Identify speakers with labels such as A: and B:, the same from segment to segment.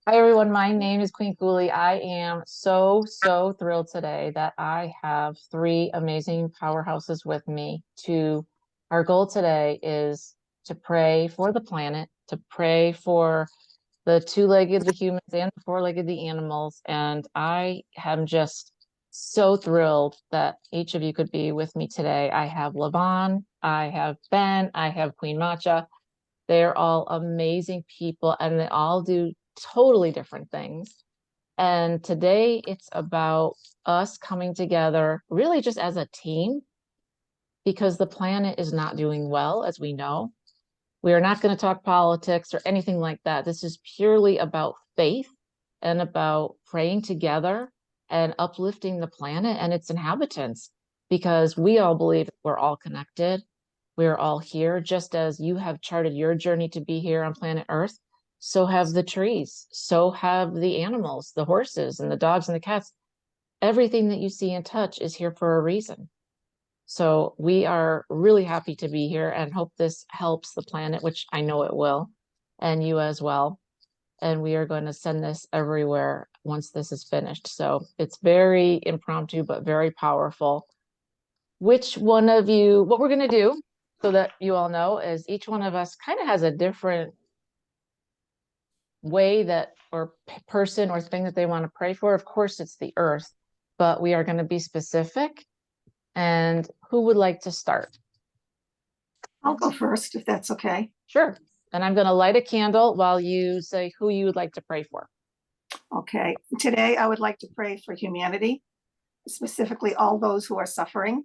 A: Hi everyone, my name is Queen Kuli. I am so thrilled today that I have three amazing powerhouses with me. Our goal today is to pray for the planet, to pray for the two-legged the humans and the four-legged the animals. And I am just so thrilled that each of you could be with me today. I have Lavonne, I have Ben, I have Queen Macha. They're all amazing people and they all do totally different things. And today it's about us coming together really just as a team because the planet is not doing well, as we know. We are not going to talk politics or anything like that. This is purely about faith and about praying together and uplifting the planet and its inhabitants because we all believe we're all connected. We're all here, just as you have charted your journey to be here on planet Earth. So have the trees, so have the animals, the horses and the dogs and the cats. Everything that you see and touch is here for a reason. So we are really happy to be here and hope this helps the planet, which I know it will, and you as well. And we are going to send this everywhere once this is finished. So it's very impromptu, but very powerful. Which one of you, what we're going to do so that you all know is each one of us kind of has a different way that or person or thing that they want to pray for. Of course, it's the earth, but we are going to be specific. And who would like to start?
B: I'll go first if that's okay.
A: Sure. And I'm going to light a candle while you say who you would like to pray for.
B: Okay. Today, I would like to pray for humanity, specifically all those who are suffering,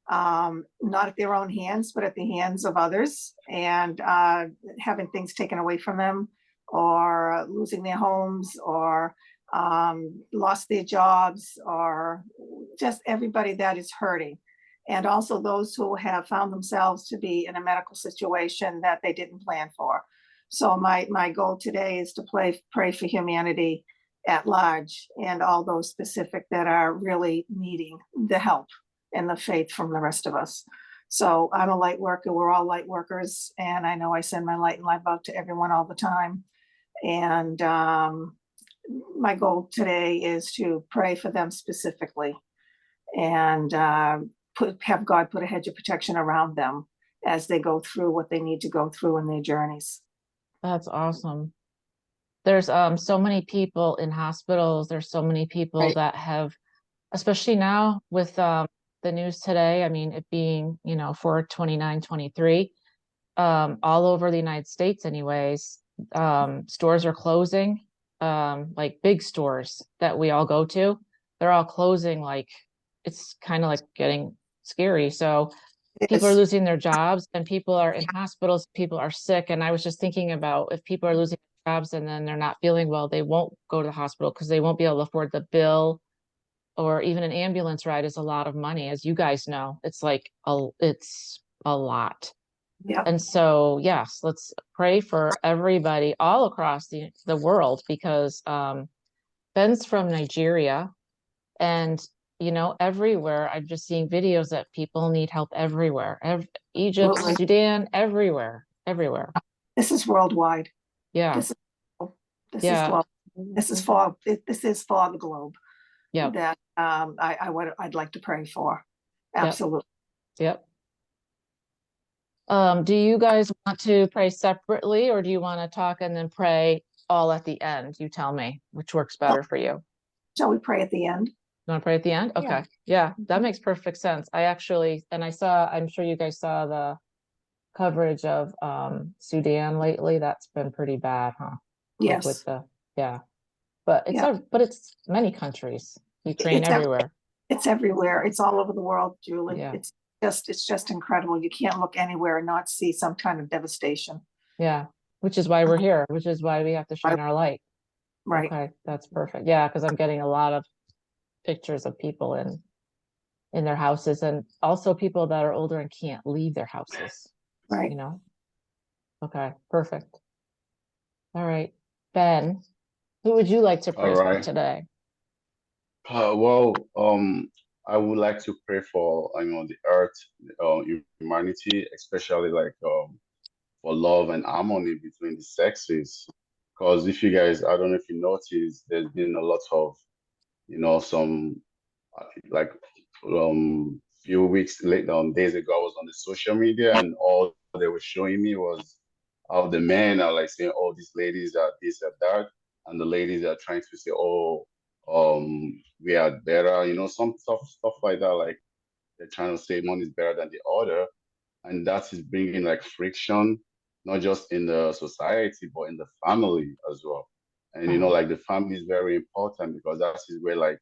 B: not at their own hands, but at the hands of others, and having things taken away from them, or losing their homes, or lost their jobs, or just everybody that is hurting. And also those who have found themselves to be in a medical situation that they didn't plan for. So my goal today is to pray for humanity at large and all those specific that are really needing the help and the faith from the rest of us. So I'm a light worker. We're all light workers. And I know I send my light and love out to everyone all the time. And my goal today is to pray for them specifically and have God put a hedge of protection around them as they go through what they need to go through in their journeys.
A: That's awesome. There's so many people in hospitals. There's so many people
B: Right.
A: that have, especially now with the news today, I mean, it being, 4/29/23, all over the United States anyways, stores are closing, like big stores that we all go to, they're all closing. Like it's kind of like getting scary. So people are
B: Yes.
A: losing their jobs and people are in hospitals, people are sick. And I was just thinking about if people are losing jobs and then they're not feeling well, they won't go to the hospital because they won't be able to afford the bill, or even an ambulance ride is a lot of money, as you guys know. It's a lot.
B: Yeah.
A: And so, yes, let's pray for everybody all across the world because Ben's from Nigeria and everywhere. I'm just seeing videos that people need help everywhere. Egypt,
B: Absolutely.
A: Sudan, everywhere.
B: This is worldwide.
A: Yeah,
B: This is this is
A: yeah,
B: global. This is for the globe
A: yep,
B: that I'd like to pray for.
A: yep,
B: Absolutely.
A: yep. Do you guys want to pray separately or do you want to talk and then pray all at the end? You tell me which works
B: So,
A: better for you.
B: shall we pray at the end?
A: You want to pray at the end?
B: Yeah.
A: Okay. Yeah, that makes perfect sense. I'm sure you guys saw the coverage of Sudan lately. That's been pretty bad, huh? Like with
B: Yes.
A: yeah. But
B: Yeah.
A: it's many countries, Ukraine
B: It's
A: everywhere.
B: it's everywhere. It's all over the world, Julie.
A: Yeah.
B: It's just incredible. You can't look anywhere and not see some kind of devastation.
A: Yeah. Which is why we're here, which is why we have to shine our light.
B: Right.
A: Okay, that's perfect. Yeah, because I'm getting a lot of pictures of people in their houses and also people that are older and can't leave their houses,
B: Right.
A: you know? Okay, perfect. All right. Ben, who would you like to
C: All
A: pray for
C: right.
A: today?
C: Well, I would like to pray for, the earth, humanity, especially like for love and harmony between the sexes, Because if you guys, I don't know if you noticed, there's been a lot of, some like few weeks later, days ago, I was on the social media and all they were showing me was how the men are like saying, oh, these ladies are this or that, and the ladies are trying to say, oh, we are better, some stuff like that. Like they're trying to say one is better than the other, and that is bringing like friction, not just in the society but in the family as well. And like the family is very important because that is where like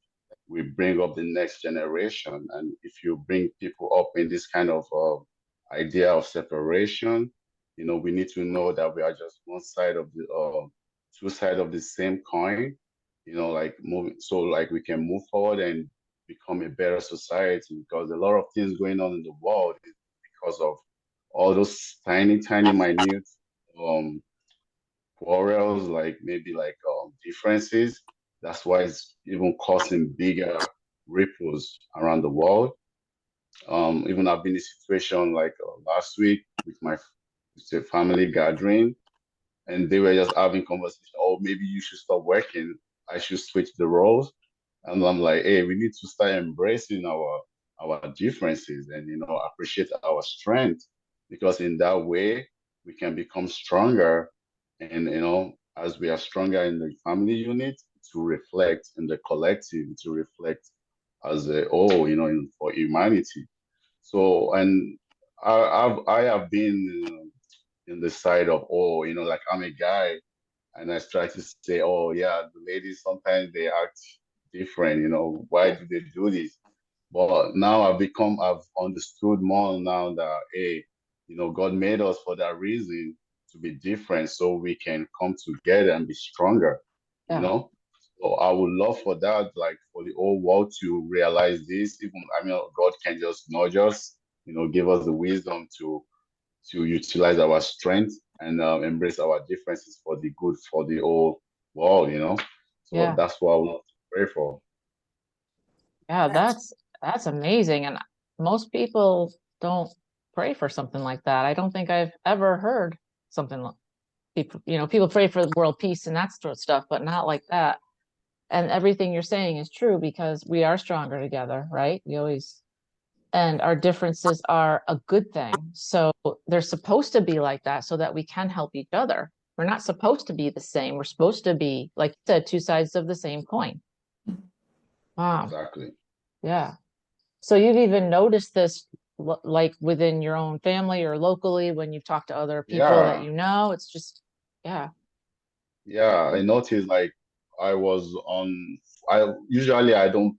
C: we bring up the next generation. And if you bring people up in this kind of idea of separation, we need to know that we are just one side of the two sides of the same coin. Like moving, so like we can move forward and become a better society, because a lot of things going on in the world because of all those tiny, tiny, minute um, quarrels, like maybe like differences. That's why it's even causing bigger ripples around the world. Even I've been in a situation like last week with my with a family gathering, and they were just having conversation. Oh, maybe you should stop working. I should switch the roles. And I'm like, hey, we need to start embracing our differences and appreciate our strength, because in that way we can become stronger. And as we are stronger in the family unit, to reflect in the collective, to reflect as a whole, for humanity. So, and I have been in the side of, oh, like I'm a guy, and I try to say, oh yeah, the ladies sometimes they act different, why do they do this? But now I've understood more now that, hey, God made us for that reason, to be different so we can come together and be stronger, you
A: Yeah.
C: know? So I would love for that, like for the whole world to realize this. Even, I mean, God can just nudge us, give us the wisdom to utilize our strength and embrace our differences for the good for the whole world. So
A: Yeah.
C: that's what I want to pray for.
A: Yeah,
B: That's
A: that's amazing. And most people don't pray for something like that. I don't think I've ever heard something like people, people pray for world peace and that sort of stuff, but not like that. And everything you're saying is true because we are stronger together, right? And our differences are a good thing. So they're supposed to be like that so that we can help each other. We're not supposed to be the same. We're supposed to be, like you said, two sides of the same coin. Wow.
C: Exactly.
A: Yeah. So you've even noticed this like within your own family or locally when you've talked to other people that
C: Yeah.
A: you know, it's just, yeah,
C: Yeah. I noticed like I was on I usually I don't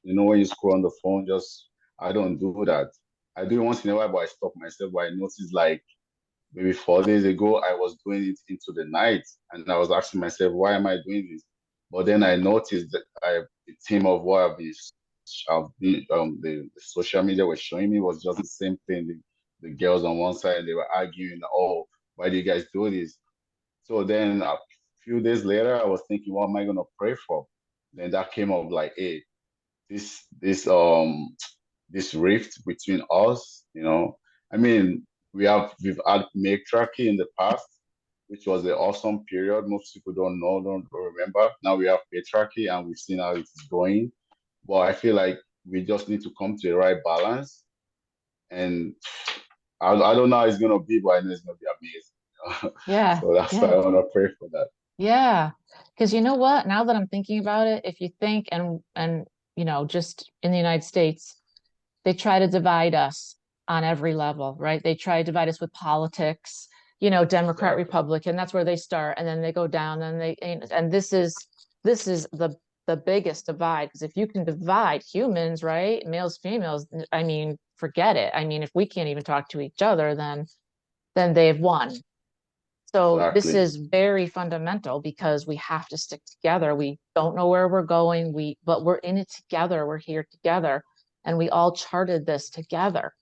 C: when you scroll on the phone, just I don't do that. I do it once in a while, but I stop myself. But I noticed like maybe 4 days ago, I was doing it into the night, and I was asking myself, why am I doing this? But then I noticed that the team of what the social media was showing me was just the same thing. The girls on one side, they were arguing, oh, why do you guys do this? So then a few days later, I was thinking, what am I gonna pray for? Then that came up like, hey, this rift between us, I mean, we've had matriarchy in the past, which was an awesome period. Most people don't know, don't remember. Now we have patriarchy and we've seen how it's going. But I feel like we just need to come to the right balance. And I don't know how it's gonna be, but I know it's gonna be amazing.
A: yeah,
C: So that's why
A: yeah,
C: I wanna pray for that.
A: yeah. Because you know what? Now that I'm thinking about it, if you think and just in the United States, they try to divide us on every level, right? They try to divide us with politics, Democrat,
C: Exactly.
A: Republican, that's where they start. And then they go down and this is the biggest divide. Because if you can divide humans, right? Males, females, I mean, forget it. I mean, if we can't even talk to each other, then they've won. So this
C: Exactly.
A: is very fundamental because we have to stick together. We don't know where we're going. But we're in it together. We're here together, and we all charted this together.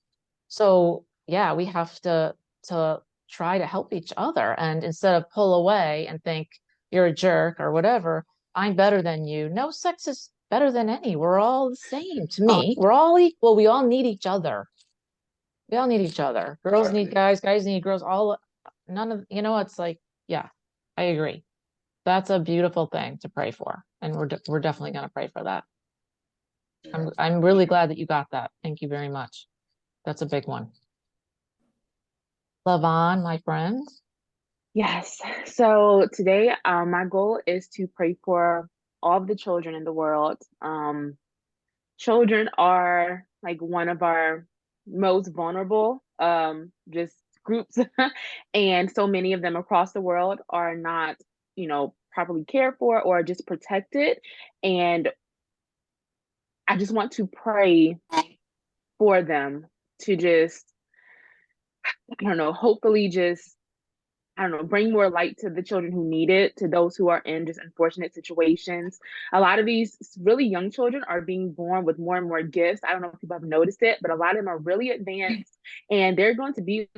A: So yeah, we have to try to help each other, and instead of pull away and think you're a jerk or whatever, I'm better than you. No sex is better than any. We're all the same to
B: oh,
A: me. We're all equal. We all need each other. We all need each other. Girls need
C: Exactly.
A: guys, guys need girls. All none of it's like, yeah, I agree. that's a beautiful thing to pray for. And we're definitely going to pray for that.
C: Yeah.
A: I'm really glad that you got that. Thank you very much. That's a big one. Lavonne, my friend.
D: Yes. So today, my goal is to pray for all of the children in the world. Children are like one of our most vulnerable, just groups, and so many of them across the world are not, properly cared for or just protected. And I just want to pray for them to just, I don't know, hopefully just I don't know, bring more light to the children who need it, to those who are in just unfortunate situations. A lot of these really young children are being born with more and more gifts. I don't know if people have noticed it, but a lot of them are really advanced, and they're going to be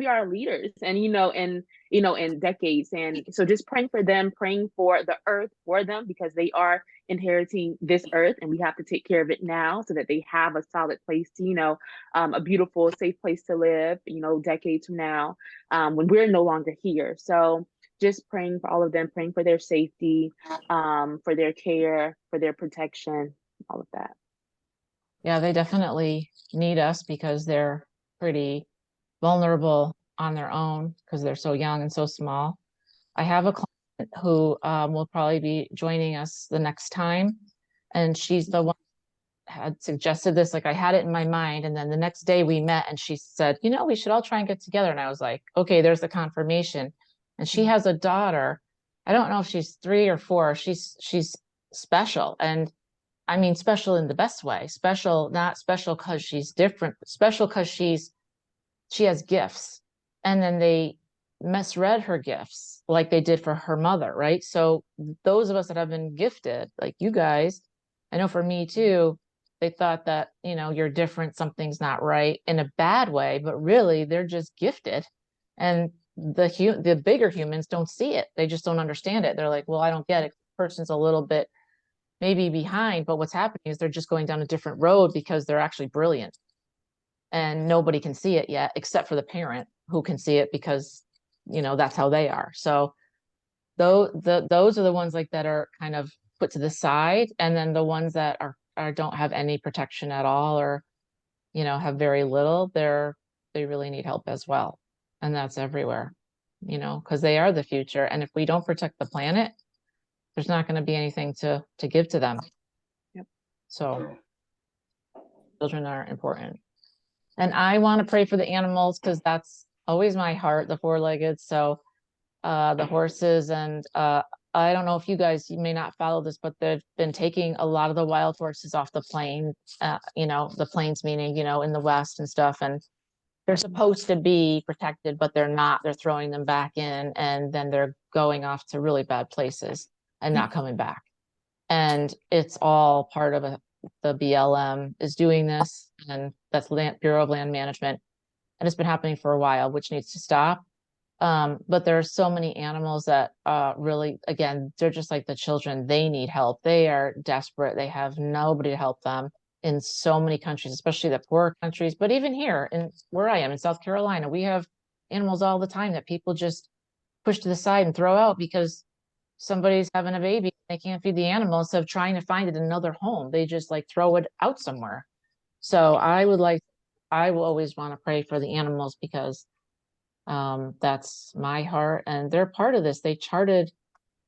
D: our leaders, and in decades. And so just praying for them, praying for the earth for them, because they are inheriting this earth, and we have to take care of it now so that they have a solid place to, a beautiful, safe place to live, decades from now, when we're no longer here. So just praying for all of them, praying for their safety, for their care, for their protection, all of that.
A: Yeah, they definitely need us because they're pretty vulnerable on their own because they're so young and so small. I have a client who will probably be joining us the next time, and she's the one had suggested this. Like, I had it in my mind, and then the next day we met and she said, we should all try and get together. And I was like, okay, there's the confirmation. And she has a daughter. I don't know if she's 3 or 4. She's special, and I mean special in the best way. Special, not special because she's different, but special because she has gifts, and then they misread her gifts like they did for her mother, right? So those of us that have been gifted, like you guys, I know for me too, they thought that, you're different, something's not right in a bad way, but really they're just gifted. And the bigger humans don't see it. They just don't understand it. They're like, well, I don't get it. The person's a little bit maybe behind, but what's happening is they're just going down a different road because they're actually brilliant. And nobody can see it yet, except for the parent who can see it because, that's how they are. So those are the ones like that are kind of put to the side. And then the ones that are don't have any protection at all, or, have very little, they really need help as well. And that's everywhere, because they are the future. And if we don't protect the planet, there's not going to be anything to give to them.
D: Yep.
A: So children are important. And I want to pray for the animals because that's always my heart, the 4-legged. So the horses, and I don't know if you may not follow this, but they've been taking a lot of the wild horses off the plain, the plains meaning, in the West and stuff. And they're supposed to be protected, but they're not. They're throwing them back in, and then they're going off to really bad places and not coming back. And it's all part of the BLM is doing this, and that's Bureau of Land Management. And it's been happening for a while, which needs to stop. But there are so many animals that really, again, they're just like the children. They need help. They are desperate. They have nobody to help them in so many countries, especially the poorer countries. But even here in where I am in South Carolina, we have animals all the time that people just push to the side and throw out because somebody's having a baby. They can't feed the animal. Instead of trying to find it another home, they just like throw it out somewhere. So I will always want to pray for the animals because that's my heart, and they're part of this. They charted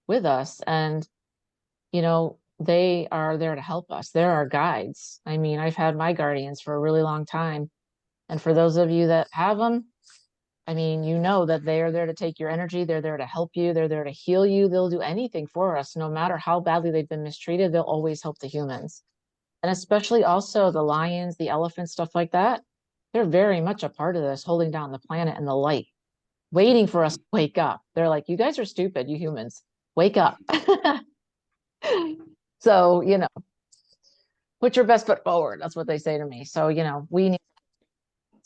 A: with us, and they are there to help us. They're our guides. I mean, I've had my guardians for a really long time, and for those of you that have them, I mean, that they are there to take your energy. They're there to help you. They're there to heal you. They'll do anything for us. No matter how badly they've been mistreated, they'll always help the humans. And especially also the lions, the elephants, stuff like that. They're very much a part of this, holding down the planet and the light, waiting for us to wake up. They're like, you guys are stupid, you humans. Wake up. So, put your best foot forward. That's what they say to me. So,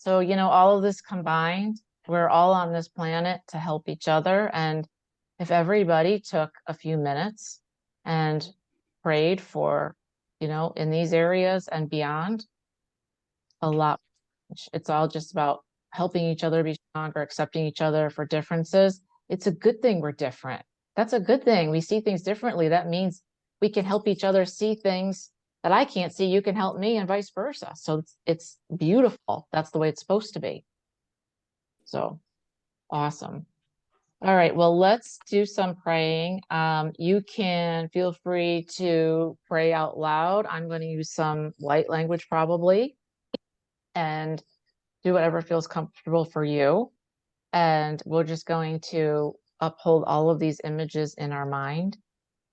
A: all of this combined, we're all on this planet to help each other. And if everybody took a few minutes and prayed for, in these areas and beyond, a lot, it's all just about helping each other be stronger, accepting each other for differences. It's a good thing we're different. That's a good thing. We see things differently. That means we can help each other see things that I can't see. You can help me and vice versa. So it's beautiful. That's the way it's supposed to be. So awesome. All right, well, let's do some praying. You can feel free to pray out loud. I'm going to use some light language probably, and do whatever feels comfortable for you. And we're just going to uphold all of these images in our mind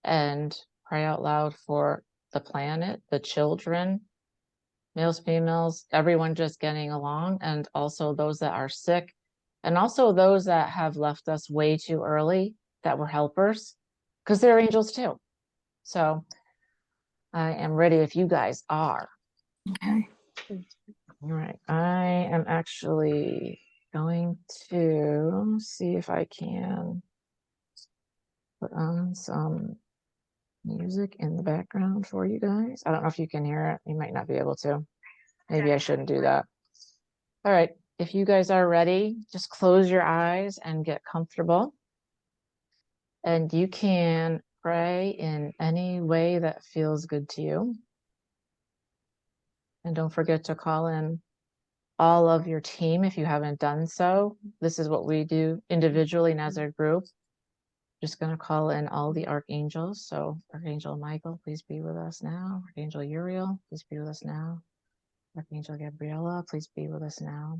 A: and pray out loud for the planet, the children, males, females, everyone just getting along, and also those that are sick, and also those that have left us way too early that were helpers, because they're angels too. So I am ready if you guys are.
B: Okay.
A: All right, I am actually going to see if I can put on some music in the background for you guys. I don't know if you can hear it. You might not be able to. Maybe I shouldn't do that. All right, if you guys are ready, just close your eyes and get comfortable. And you can pray in any way that feels good to you. And don't forget to call in all of your team if you haven't done so. This is what we do individually and as a group. Just going to call in all the archangels. So Archangel Michael, please be with us now. Archangel Uriel, please be with us now. Archangel Gabriela, please be with us now.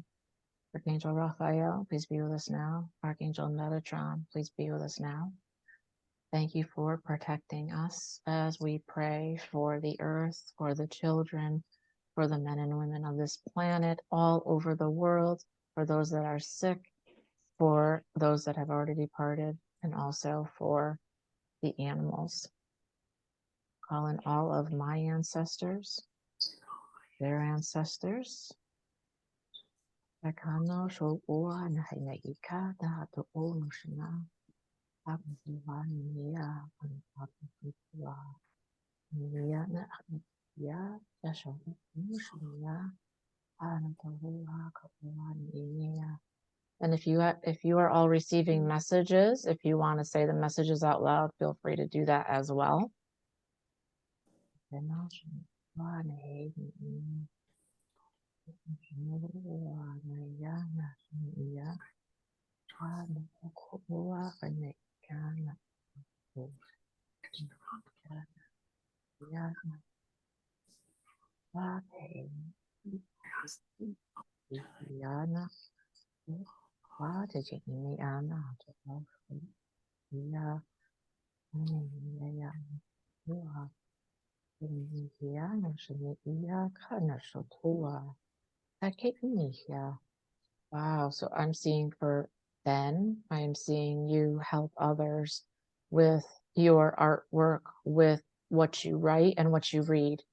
A: Archangel Raphael, please be with us now. Archangel Metatron, please be with us now. Thank you for protecting us as we pray for the earth, for the children, for the men and women of this planet all over the world, for those that are sick, for those that have already departed, and also for the animals. Call in all of my ancestors, their ancestors. And if you are all receiving messages, if you want to say the messages out loud, feel free to do that as well. Wow, so I'm seeing for Ben, I am seeing you help others with your artwork, with what you write and what you read.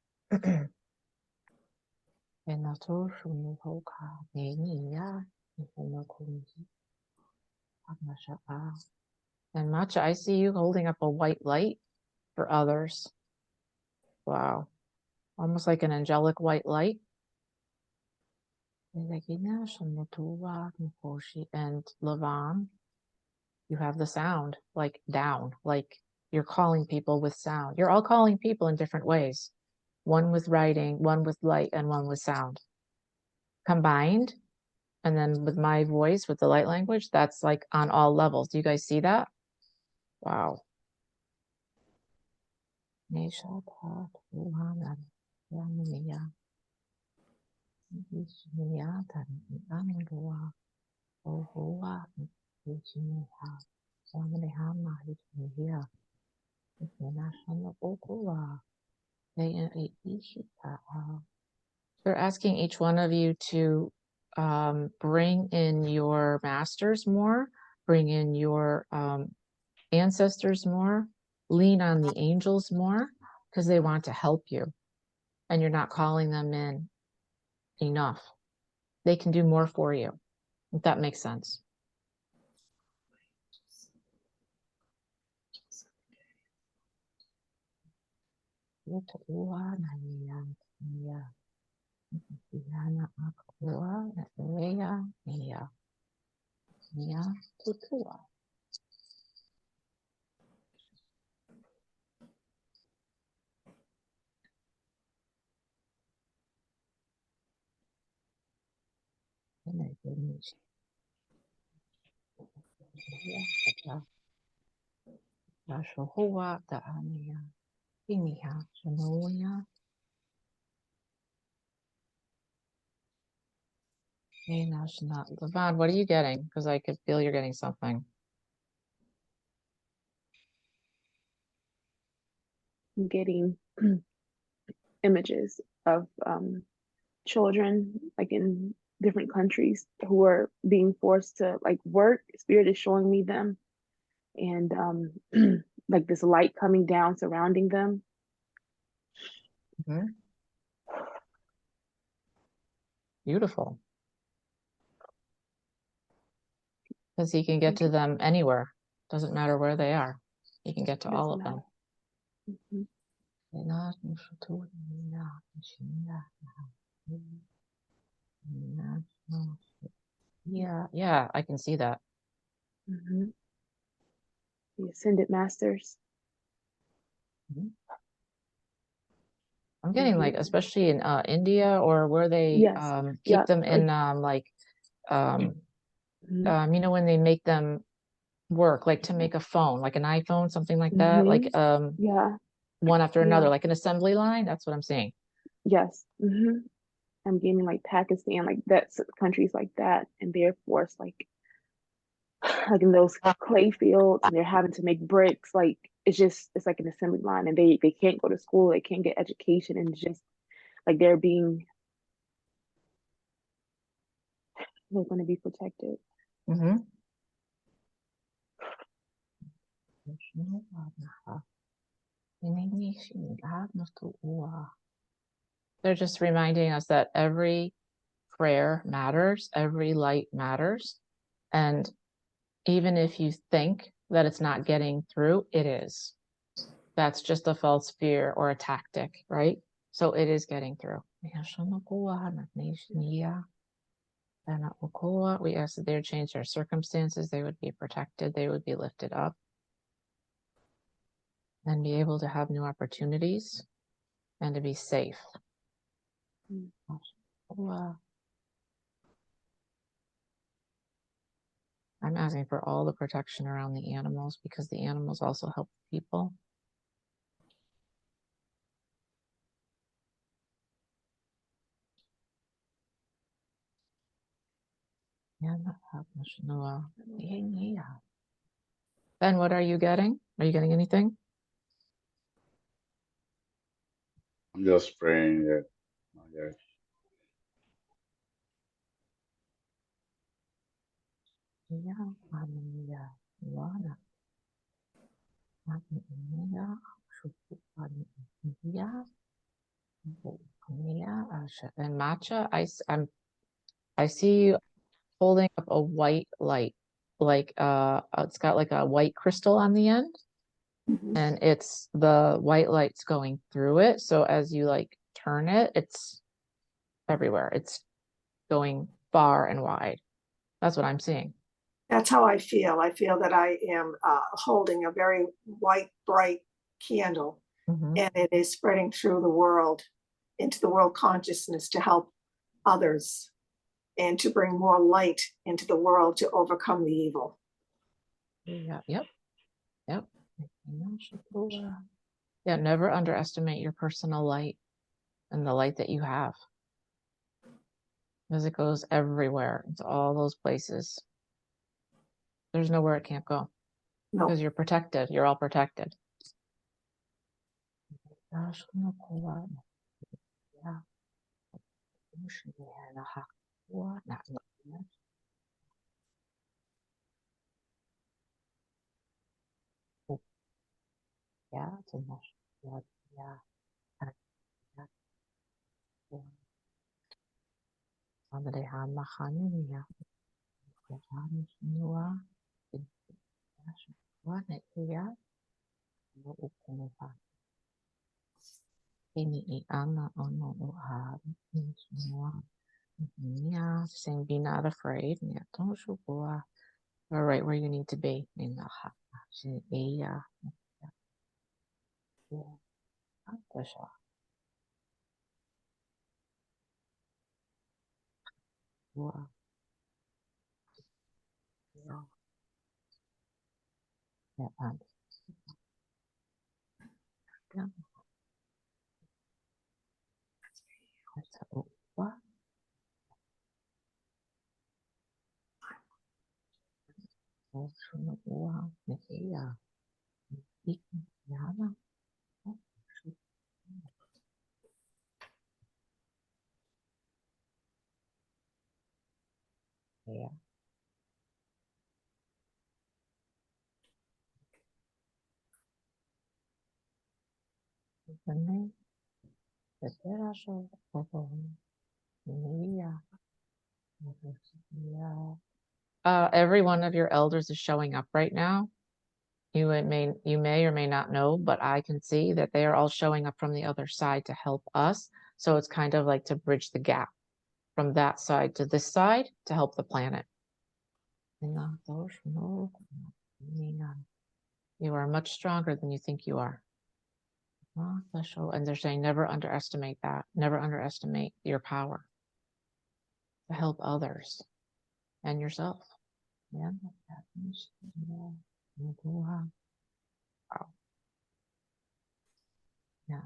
A: And Macha, I see you holding up a white light for others. Wow. Almost like an angelic white light. And Lavonne, you have the sound, like down, like you're calling people with sound. You're all calling people in different ways. One with writing, one with light, and one with sound. Combined, and then with my voice, with the light language, that's like on all levels. Do you guys see that? Wow. They're asking each one of you to bring in your masters more, bring in your ancestors more, lean on the angels more, because they want to help you. And you're not calling them in enough. They can do more for you, if that makes sense. Lavonne, what are you getting? Because I could feel you're getting something.
D: I'm getting images of children like in different countries who are being forced to like work. Spirit is showing me them, and like this light coming down surrounding them.
A: Mm-hmm. Beautiful. Because he can get to them anywhere. Doesn't matter where they are. He can get to all of them.
D: Mhm.
A: Yeah, I can see that.
D: Mhm. The ascended masters.
A: I'm getting like, especially in India or where they
D: Yes.
A: keep
D: Yeah.
A: them in
D: Like, mhm.
A: you know, when they make them work, like to make a phone, like an iPhone, something like that, like
D: Yeah.
A: one after another,
D: Yeah.
A: like an assembly line. That's what I'm seeing.
D: Yes. I'm getting like Pakistan, like that's countries like that, and they're forced like in those clay fields, and they're having to make bricks. Like it's like an assembly line, and they can't go to school, they can't get education, and it's just like they're going to be protected.
A: Mm-hmm. They're just reminding us that every prayer matters, every light matters. And even if you think that it's not getting through, it is. That's just a false fear or a tactic, right? So it is getting through. We ask that they would change their circumstances, they would be protected, they would be lifted up, and be able to have new opportunities and to be safe. I'm asking for all the protection around the animals because the animals also help people. Ben, what are you getting? Are you getting anything?
C: I'm just praying. Yeah. Yeah.
A: And Macha, I see you holding up a white light, like it's got like a white crystal on the end, and it's the white light's going through it. So as you like turn it, it's everywhere. It's going far and wide. That's what I'm seeing.
B: That's how I feel. I feel that I am holding a very white, bright candle, and it is spreading through the world, into the world consciousness to help others and to bring more light into the world to overcome the evil.
A: Yeah, yep. Yeah, never underestimate your personal light and the light that you have. Because it goes everywhere, into all those places. There's nowhere it can't go.
B: No.
A: Because you're protected. You're all protected. Saying be not afraid. All right, where you need to be. Yeah. Yeah. What? Yeah. Yeah. Every one of your elders is showing up right now. You may or may not know, but I can see that they are all showing up from the other side to help us. So it's kind of like to bridge the gap from that side to this side to help the planet. You are much stronger than you think you are. And they're saying never underestimate that. Never underestimate your power to help others and yourself. Yeah. Wow. Yeah.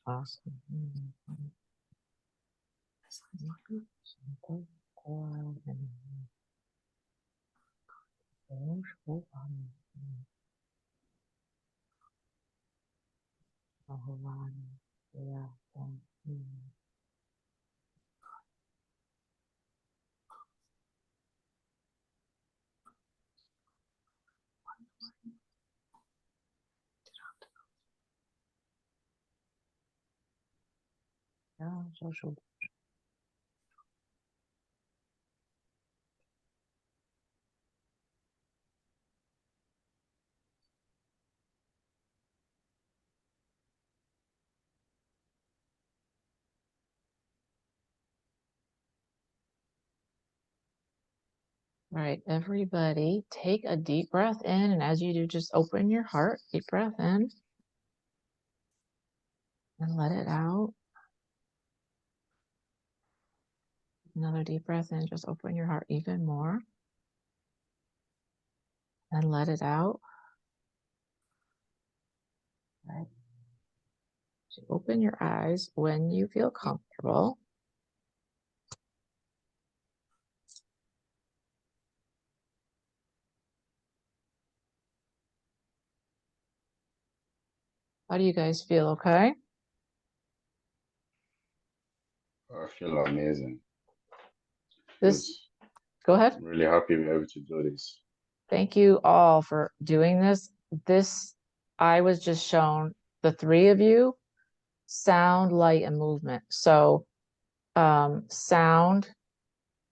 A: Awesome. All right, everybody, take a deep breath in, and as you do, just open your heart. Deep breath in and let it out. Another deep breath in, just open your heart even more and let it out. All right. So open your eyes when you feel comfortable. How do you guys feel? Okay.
C: I feel amazing.
A: Go ahead.
C: I'm really happy we're able to do this.
A: Thank you all for doing this. I was just shown the three of you, sound, light, and movement. So sound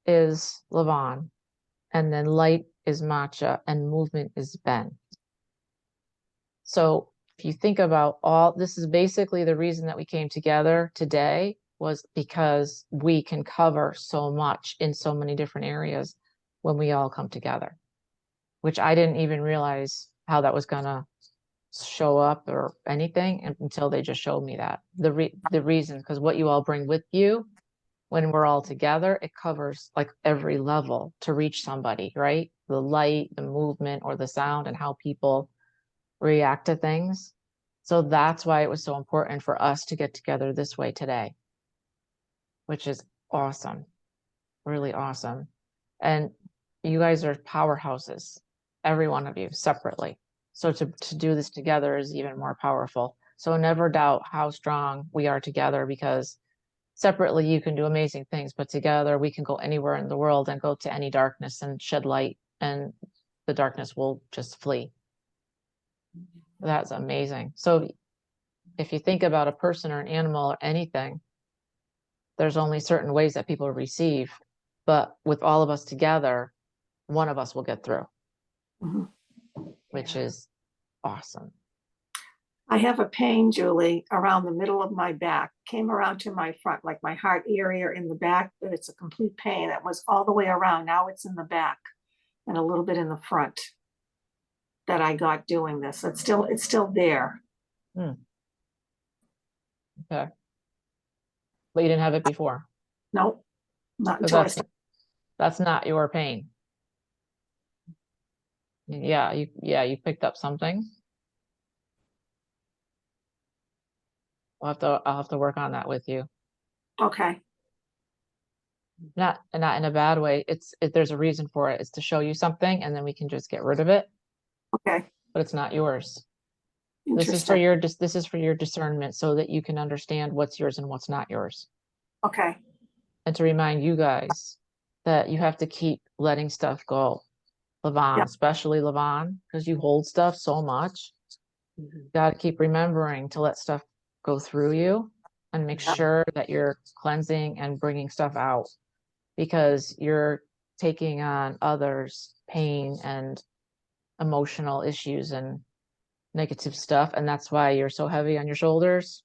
A: is Lavonne, and then light is Macha, and movement is Ben. So if you think about this is basically the reason that we came together today, was because we can cover so much in so many different areas when we all come together, which I didn't even realize how that was gonna show up or anything until they just showed me that. The reason, because what you all bring with you when we're all together, it covers like every level to reach somebody, right? The light, the movement, or the sound, and how people react to things. So that's why it was so important for us to get together this way today, which is awesome, really awesome. And you guys are powerhouses, every one of you separately. So to do this together is even more powerful. So never doubt how strong we are together, because separately you can do amazing things, but together we can go anywhere in the world and go to any darkness and shed light and the darkness will just flee. That's amazing. So if you think about a person or an animal or anything, there's only certain ways that people receive, but with all of us together, one of us will get through,
B: Mhm.
A: which is awesome.
B: I have a pain, Julie, around the middle of my back, came around to my front, like my heart area in the back, but it's a complete pain that was all the way around. Now it's in the back and a little bit in the front that I got doing this. It's still there.
A: Okay. But you didn't have it before.
B: Nope, not
A: So
B: until I
A: that's not your pain. Yeah, you picked up something. I'll have to work on that with you.
B: okay.
A: Not in a bad way. There's a reason for it. It's to show you something, and then we can just get rid of it.
B: Okay.
A: But it's not yours. This is for your discernment, so that you can understand what's yours and what's not yours.
B: Okay.
A: And to remind you guys that you have to keep letting stuff go. Lavonne,
B: Yep.
A: especially Lavonne, because you hold stuff so much. You got to keep remembering to let stuff go through you and make sure that you're cleansing and bringing stuff out, because you're taking on others' pain and emotional issues and negative stuff. And that's why you're so heavy on your shoulders.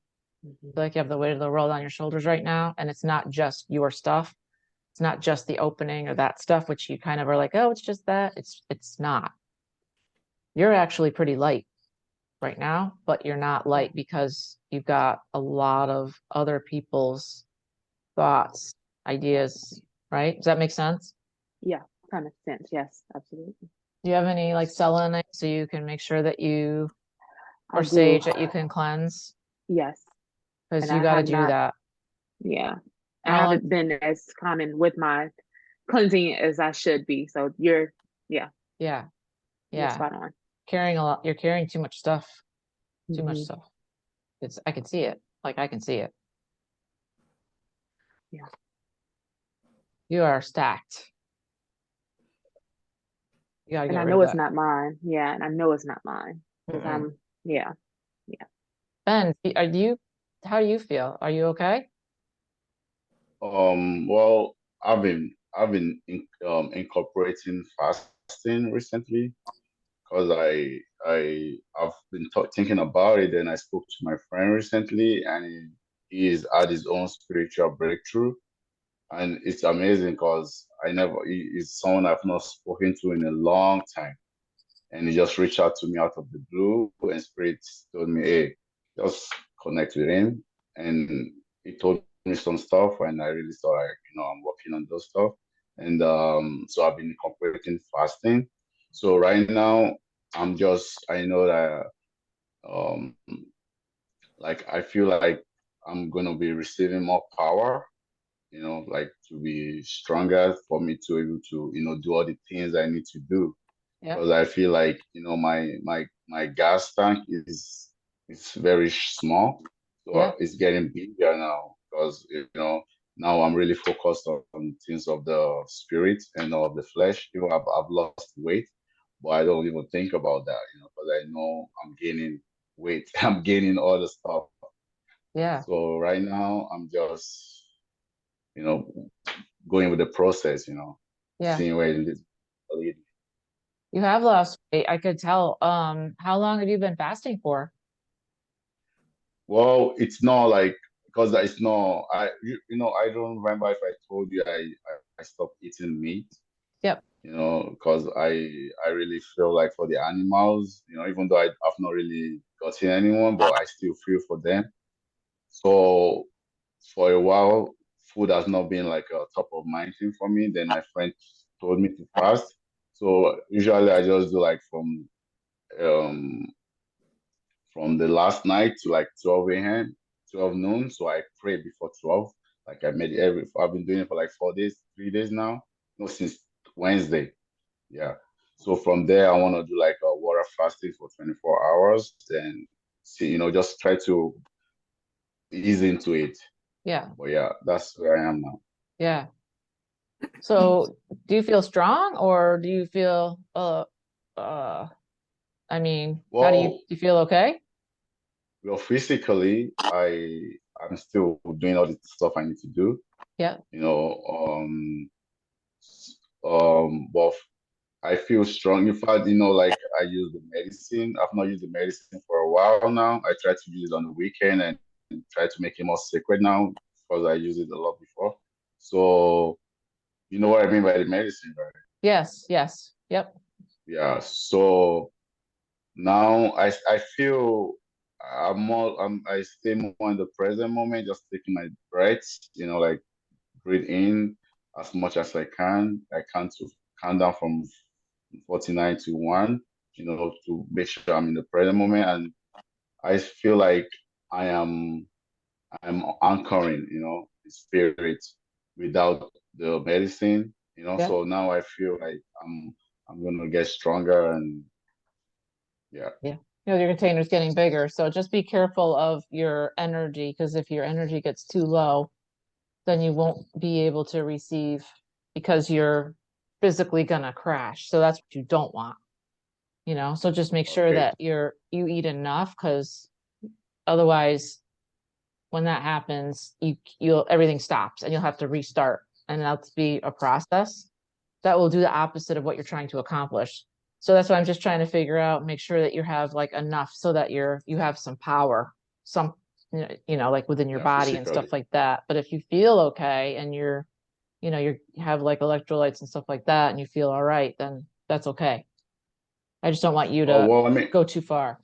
A: Like you have the weight of the world on your shoulders right now. And it's not just your stuff. It's not just the opening or that stuff, which you kind of are like, oh, it's just that. It's not. You're actually pretty light right now, but you're not light because you've got a lot of other people's thoughts, ideas, right? Does that make sense?
D: Yeah, kind of sense. Yes, absolutely.
A: Do you have any like selenite so you can make sure that you,
D: I
A: or
D: do.
A: sage that you can cleanse?
D: Yes.
A: Because
D: And
A: you
D: I
A: got to
D: have
A: do
D: not,
A: that.
D: yeah. I
A: How long-
D: haven't been as common with my cleansing as I should be. So you're
A: Yeah.
D: you're spot on.
A: Carrying a lot. You're carrying too much stuff. Too much
D: Mhm.
A: stuff. I can see it. Like I can see it.
D: Yeah.
A: You are stacked. You gotta
D: And
A: get
D: I
A: rid
D: know
A: of
D: it's
A: that.
D: not mine. Yeah, and I know it's not mine because
A: Mm-mm.
D: yeah.
A: Ben, how do you feel? Are you okay?
C: Well, I've been incorporating fasting recently because I've been thinking about it, and I spoke to my friend recently, and he's had his own spiritual breakthrough, and it's amazing because he's someone I've not spoken to in a long time, and he just reached out to me out of the blue, and Spirit told me, hey, just connect with him, and he told me some stuff, and I really thought, like, I'm working on those stuff, and so I've been incorporating fasting. So right now, I know that um, like I feel like I'm gonna be receiving more power, like to be stronger for me to able to, do all the things I need to do
A: Yeah.
C: because I feel like my gas tank is very small, so
A: Yeah.
C: it's getting bigger now because now I'm really focused on things of the spirit and of the flesh. I've lost weight, but I don't even think about that, because I know I'm gaining weight. I'm gaining all the stuff.
A: Yeah.
C: So right now I'm just you know going with the process,
A: Yeah.
C: seeing where it leads.
A: You have lost weight. I could tell. How long have you been fasting for?
C: Well, it's not like because it's not. I don't remember if I told you I stopped eating meat.
A: Yep.
C: Because I really feel like for the animals, even though I've not really gotten anyone, but I still feel for them. So for a while, food has not been like a top of mind thing for me. Then my friend told me to fast. So usually I just do like um from the last night to like 12 a.m., 12 noon. So I pray before 12. Like I've been doing it for like 4 days, 3 days now. No, since Wednesday. Yeah. So from there, I want to do like a water fasting for 24 hours. Then see, just try to ease into it.
A: Yeah.
C: But yeah, that's where I am now.
A: Yeah. So do you feel strong, or do you feel, I mean, how do
C: Well,
A: you feel okay?
C: well, physically, I'm still doing all the stuff I need to do,
A: Yeah.
C: you know, but I feel strong. In fact, like I use the medicine. I've not used the medicine for a while now. I try to use it on the weekend and try to make it more sacred now because I used it a lot before. So you know what I mean by the medicine, right?
A: Yes. Yes. Yep.
C: Yeah. So now I feel I stay more in the present moment, just taking my breaths, like breathe in as much as I can. I to count down from 49 to 1, to make sure I'm in the present moment. And I feel like I am I'm anchoring, the spirit without the medicine,
A: Yep.
C: So now I feel like I'm gonna get stronger and yeah.
A: Yeah. Your container's getting bigger. So just be careful of your energy, because if your energy gets too low, then you won't be able to receive, because you're physically gonna crash. So that's what you don't want, So just make sure
C: Okay.
A: that you eat enough, because otherwise when that happens, you'll everything stops and you'll have to restart. And that'll be a process that will do the opposite of what you're trying to accomplish. So that's why I'm just trying to figure out, make sure that you have like enough so that you have some power, some, like within your
C: Yeah,
A: body and stuff
C: physically.
A: like that. But if you feel okay and you have like electrolytes and stuff like that and you feel all right, then that's okay. I just don't want you
C: Oh
A: to
C: well, I mean,
A: go too far.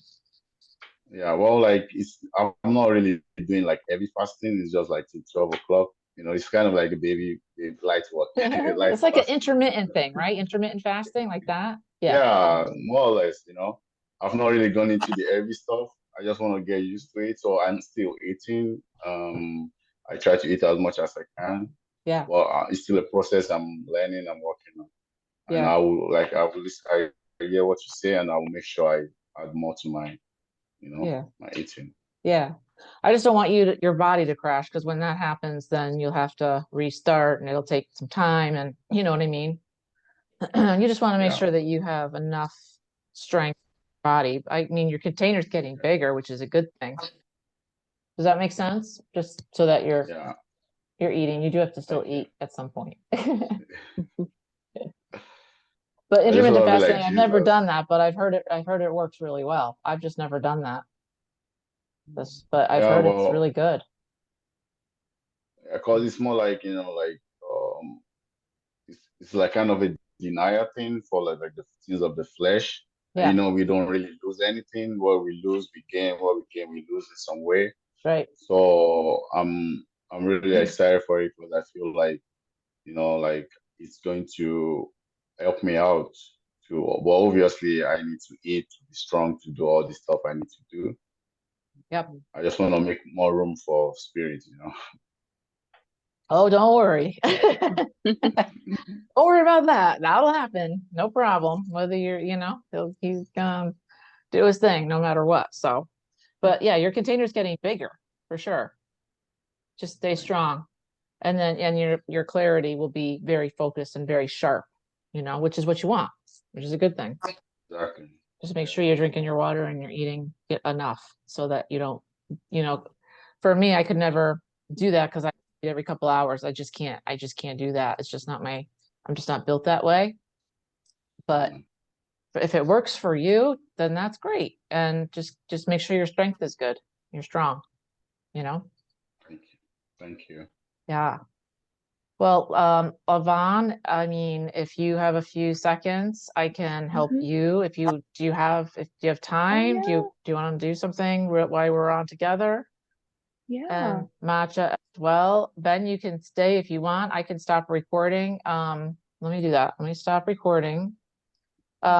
C: yeah, well, like I'm not really doing like heavy fasting. It's just like till 12 o'clock. It's kind of like a baby light work, light
A: It's like an
C: fasting.
A: intermittent thing, right? Intermittent fasting like that. Yeah.
C: Yeah, more or less. I've not really gone into the heavy stuff. I just want to get used to it. So I'm still eating. I try to eat as much as I can.
A: Yeah.
C: Well, it's still a process. I'm learning. I'm working on, and
A: Yeah.
C: I will listen. I hear what you say, and I will make sure I add more to my,
A: Yeah.
C: my eating.
A: Yeah. I just don't want your body to crash, because when that happens, then you'll have to restart and it'll take some time, and you know what I mean? You just want to make
C: Yeah.
A: sure that you have enough strength in your body. I mean, your container's getting bigger, which is a good thing. Does that make sense? Just so that
C: Yeah.
A: you're eating. You do have to still
C: Thank you.
A: eat at some point. But
C: I just
A: intermittent
C: want to be
A: fasting,
C: like
A: I've never
C: Jesus.
A: done that, but I've heard it works really well. I've just never done that. But I've
C: Yeah,
A: heard it's really
C: well,
A: good.
C: because it's more like, like it's like kind of a denial thing for like the things of the flesh. And
A: Yeah,
C: we don't really lose anything. What we lose, we gain. What we gain, we lose in some way.
A: right.
C: So I'm really excited for it because I feel like, like it's going to help me out to, well, obviously I need to eat to be strong to do all the stuff I need to do.
A: Yep.
C: I just want to make more room for spirit.
A: Oh, don't worry. Don't worry about that. That'll happen. No problem. Whether he's gonna do his thing no matter what. So, but yeah, your container's getting bigger for sure. Just stay
C: Thank you.
A: strong. And your clarity will be very focused and very sharp, which is what you want, which is a good thing.
C: Exactly.
A: Just make
C: Yeah.
A: sure you're drinking your water and you're eating it enough so that you don't, you know, for me, I could never do that because I eat every couple hours. I just can't do that. It's just not I'm just not built that way. But
C: Mhm.
A: if it works for you, then that's great. And just make sure your strength is good. You're strong, you know?
C: Thank you. Thank you.
A: Yeah. Well, Lavonne, I mean, if you have a few seconds, I can help
D: Mhm.
A: you. If you have
D: Oh
A: time,
D: yeah.
A: do you want to do something while we're on together?
D: Yeah.
A: And Macha as well. Ben, you can stay if you want. I can stop recording. Let me do that. Let me stop recording.